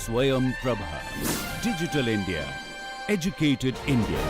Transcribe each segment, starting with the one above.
Swayam Prabha. Digital India. Educated India.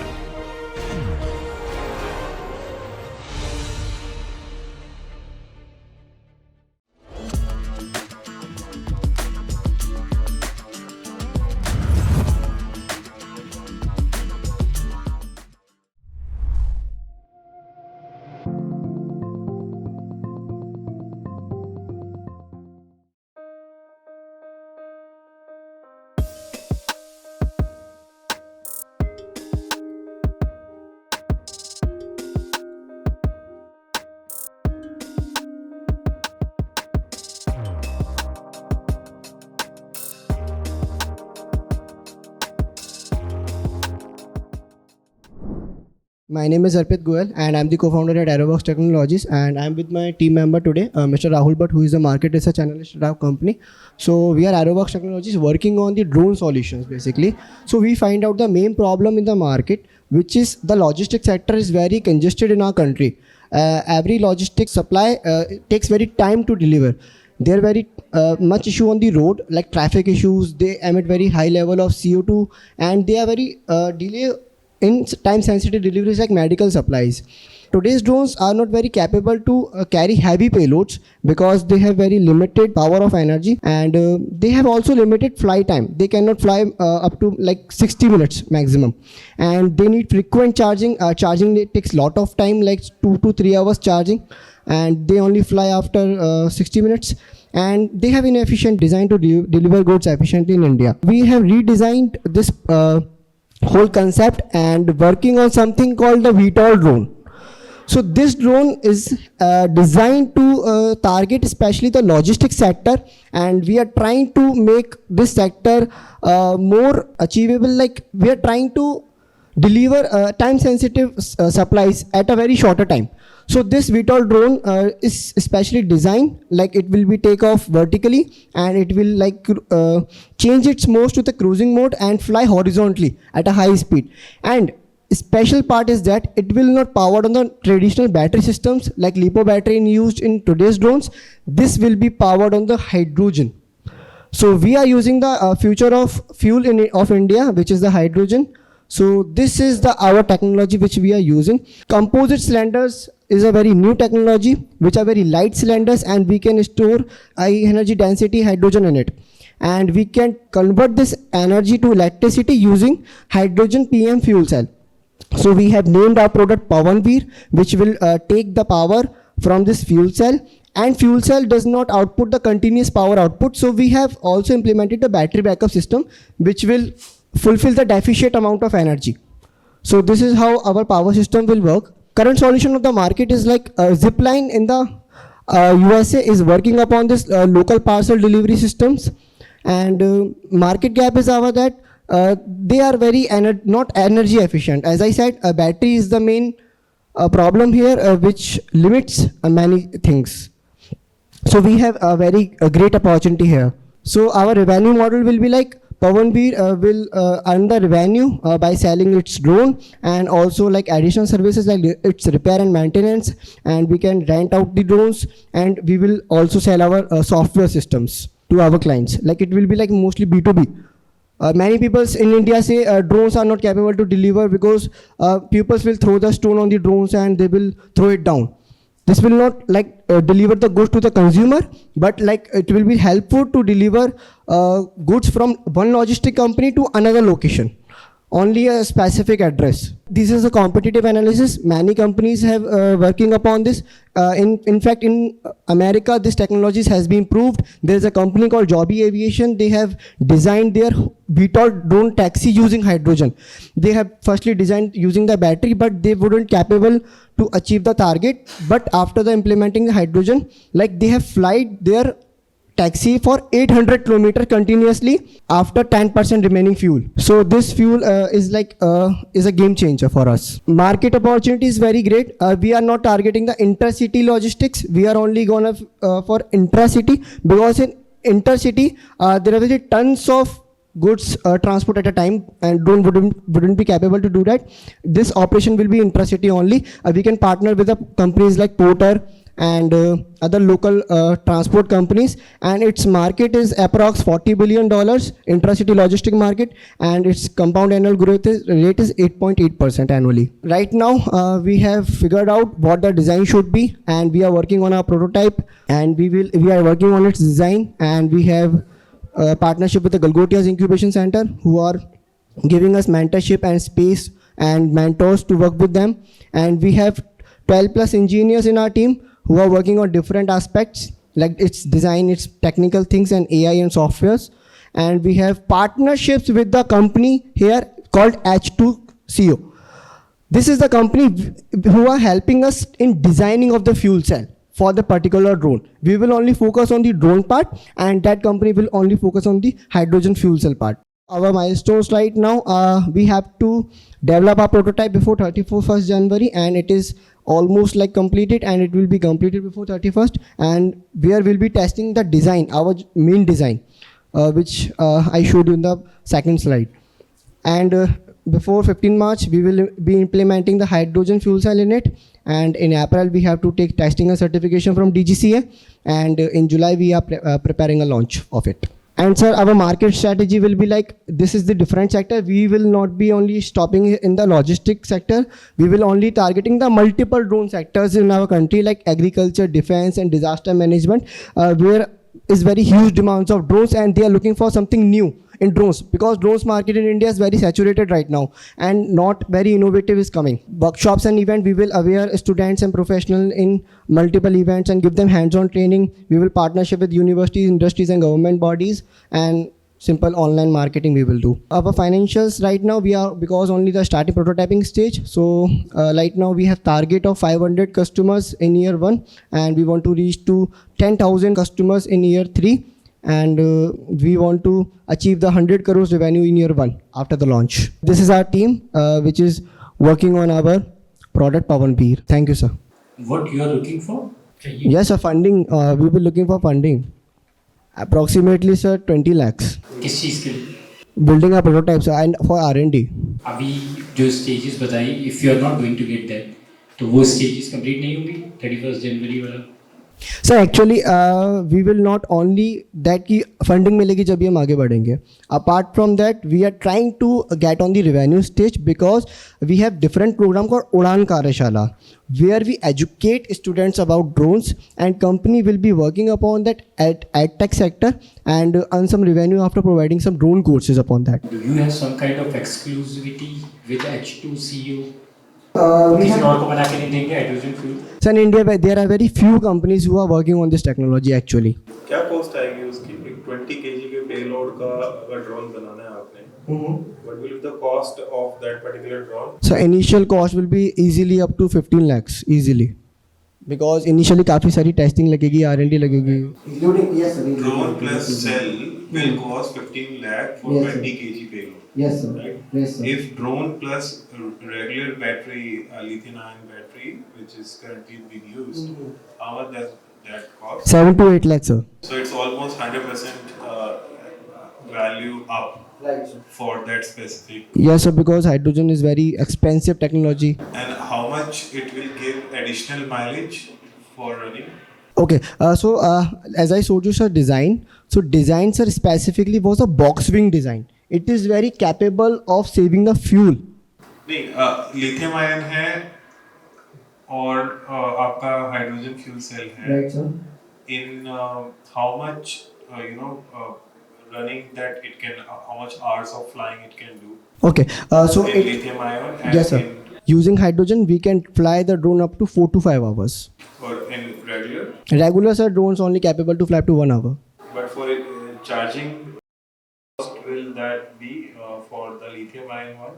My name is Arpit Goyal and I'm the co-founder at Aerobox Technologies, and I'm with my team member today, Mr. Rahul Bhatt, who is the market research analyst at our company. So we are Aerobox Technologies working on the drone solutions basically. So we find out the main problem in the market, which is the logistics sector is very congested in our country. Every logistics supply takes very time to deliver. There are very much issue on the road, like traffic issues. They emit very high level of CO2 and they are very delay in time-sensitive deliveries like medical supplies. Today's drones are not very capable to carry heavy payloads because they have very limited power of energy, and they have also limited flight time. They cannot fly up to like 60 minutes maximum, and they need frequent charging. Charging takes lot of time, like 2 to 3 hours charging, and they only fly after 60 minutes. And they have inefficient design to deliver goods efficiently in India. We have redesigned this whole concept and working on something called the VTOL drone. So this drone is designed to target especially the logistics sector, and we are trying to make this sector more achievable. Like we are trying to deliver time sensitive supplies at a very shorter time. So this VTOL drone is especially designed, like it will be take off vertically and it will like change its mode to the cruising mode and fly horizontally at a high speed. And special part is that it will not powered on the traditional battery systems like LiPo battery used in today's drones. This will be powered on the hydrogen. So we are using the future of fuel of India, which is the hydrogen. So this is our technology which we are using. Composite cylinders is a very new technology which are very light cylinders, and we can store high energy density hydrogen in it. And we can convert this energy to electricity using hydrogen PM fuel cell. So we have named our product Pavanveer, which will take the power from this fuel cell. And fuel cell does not output the continuous power output. So we have also implemented the battery backup system, which will fulfill the deficient amount of energy. So this is how our power system will work. Current solution of the market is like Zipline in the USA is working upon this local parcel delivery systems, and market gap is our that they are very not energy efficient. As I said, a battery is the main problem here, which limits many things. So we have a very great opportunity here. So our revenue model will be like Pavanveer will earn the revenue by selling its drone, and also like additional services like its repair and maintenance, and we can rent out the drones, and we will also sell our software systems to our clients. Like it will be like mostly B2B. Many people in India say drones are not capable to deliver because people will throw the stone on the drones and they will throw it down. This will not like deliver the goods to the consumer, but like it will be helpful to deliver goods from one logistic company to another location, only a specific address. This is a competitive analysis. Many companies have working upon this. In fact, in America, this technologies has been proved. There is a company called Joby Aviation. They have designed their VTOL drone taxi using hydrogen. They have firstly designed using the battery, but they wouldn't capable to achieve the target. But after the implementing the hydrogen, like they have flight their taxi for 800 kilometers continuously after 10% remaining fuel. So this fuel is like is a game changer for us. Market opportunity is very great. We are not targeting the intercity logistics. We are only gonna for intracity, because in intercity there are very tons of goods transport at a time, and drone wouldn't be capable to do that. This operation will be intracity only. We can partner with the companies like Porter and other local transport companies, and its market is approx $40 billion intracity logistic market, and its compound annual growth rate is 8.8% annually. Right now we have figured out what the design should be, and we are working on our prototype, and we are working on its design, and we have a partnership with the Galgotias Incubation Center, who are giving us mentorship and space and mentors to work with them. And we have 12 plus engineers in our team who are working on different aspects like its design, its technical things, and AI and softwares. And we have partnerships with the company here called H2CO. This is the company who are helping us in designing of the fuel cell for the particular drone. We will only focus on the drone part, and that company will only focus on the hydrogen fuel cell part. Our milestones right now, we have to develop our prototype before 31st January, and it is almost like completed, and it will be completed before 31st, and where we'll be testing the design, our main design, which I showed you in the second slide. And before 15 March, we will be implementing the hydrogen fuel cell in it, and in April we have to take testing and certification from DGCA, and in July we are preparing a launch of it. And sir, our market strategy will be like, this is the different sector. We will not be only stopping in the logistics sector. We will only targeting the multiple drone sectors in our country, like agriculture, defense, and disaster management, where is very huge demands of drones, and they are looking for something new in drones, because drones market in India is very saturated right now, and not very innovative is coming. Workshops and event, we will aware students and professionals in multiple events and give them hands-on training. We will partnership with universities, industries, and government bodies, and simple online marketing we will do. Our financials right now, we are, because only the starting prototyping stage, so right now we have target of 500 customers in year 1, and we want to reach to 10,000 customers in year 3, and we want to achieve the 100 crores revenue in year 1 after the launch. This is our team which is working on our product Pavanveer. Thank you, sir. What you are looking for? Yes, sir, funding. We will be looking for funding. Approximately, sir, 20 lakhs. किस चीज़ के लिए? Building a prototype, sir, and for R&D. अभी जो stages बताई, if you are not going to get that, तो वो stages complete नहीं होंगी 31st जनवरी वाला? Sir actually we will not only that की फंडिंग मिलेगी जब भी हम आगे बढ़ेंगे. Apart from that we are trying to get on the revenue stage, because we have different program called Udaan Karyashala, where we educate students about drones, and company will be working upon that at tech sector and earn some revenue after providing some drone courses upon that. Do you have some kind of exclusivity with H2CO? We किसी have, और को बना के नहीं देंगे hydrogen fuel? sir, in India there are very few companies who are working on this technology actually. क्या cost आएगी उसकी? 20 kg के पेलोड का अगर ड्रोन बनाना है आपने, what will be the cost of that particular drone? So initial cost will be easily up to 15 lakhs easily, because initially काफी सारी testing लगेगी, R&D लगेगी. Including, yes sir. Drone plus cell will cost 15 lakh for Yes, 20 kg payload. Yes sir. Right? Yes sir. If drone plus regular battery, lithium-ion battery, which is currently being used, how much does that cost? 7 to 8 lakhs, sir. So it's almost 100% value up Right, sir. for that specific. Yes sir, because hydrogen is very expensive technology. And how much it will give additional mileage for running? Okay, so as I showed you, sir, design. So design, sir, specifically was a box wing design. It is very capable of saving the fuel. नहीं, lithium ion है और आपका hydrogen fuel cell है. Right, sir. In how much running that it can, how much hours of flying it can do. Okay, so in lithium ion and yes sir. Using hydrogen, we can fly the drone up to 4 to 5 hours. or in regular. Regular, sir, drones only capable to fly up to 1 hour. But for charging, cost will that be for the lithium ion one?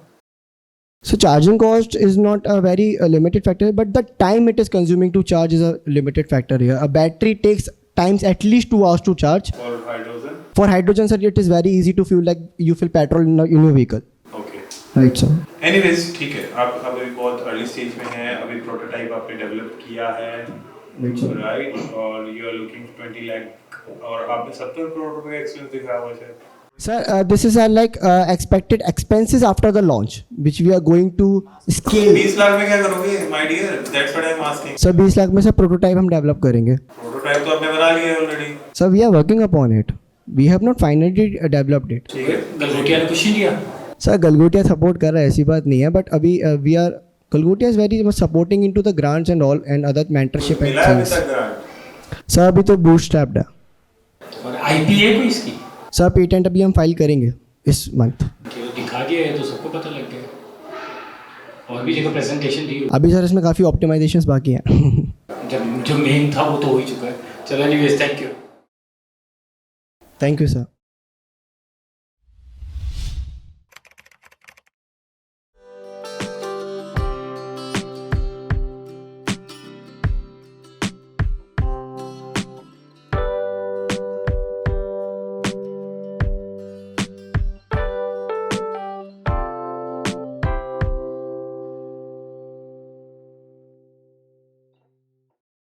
So charging cost is not a very limited factor, but the time it is consuming to charge is a limited factor here. A battery takes times at least 2 hours to charge. For hydrogen? For hydrogen, sir, it is very easy to fuel, like you fill petrol in your vehicle. Okay. Right, sir. Anyways, ठीक है. आप अभी बहुत early stage में हैं. अभी prototype आपने develop किया है. Right? और you are looking 20 lakh और आपने 70 करोड़ रुपए का एक्सपेंस दिखाया हुआ है. Sir, this is like expected expenses after the launch, which we are going to scale. 20 lakh में क्या करोगे my dear? That's what I'm asking. Sir 20 lakh में से प्रोटोटाइप हम डेवलप करेंगे. प्रोटोटाइप तो आपने बना लिया है already. Sir, we are working upon it. We have not finally developed it. ठीक है. गलगोटिया ने कुछ नहीं दिया. सर गलगोटिया सपोर्ट कर रहा है, ऐसी बात नहीं है, बट अभी we are Galgotia is very much supporting into the grants and all and other mentorship and मिला है अभी थिंग्स. तक ग्रांट. सर अभी तो बूटस्ट्रैप्ड है. और आईपी है कोई इसकी? सर पेटेंट अभी हम फाइल करेंगे इस मंथ. दिखा दिया है तो सबको पता लग गया. और भी जगह प्रेजेंटेशन दी. अभी सर इसमें काफ़ी ऑप्टिमाइजेशंस बाकी हैं. जब जो मेन था वो तो हो ही चुका है. चलो anyways, thank you. Thank you sir.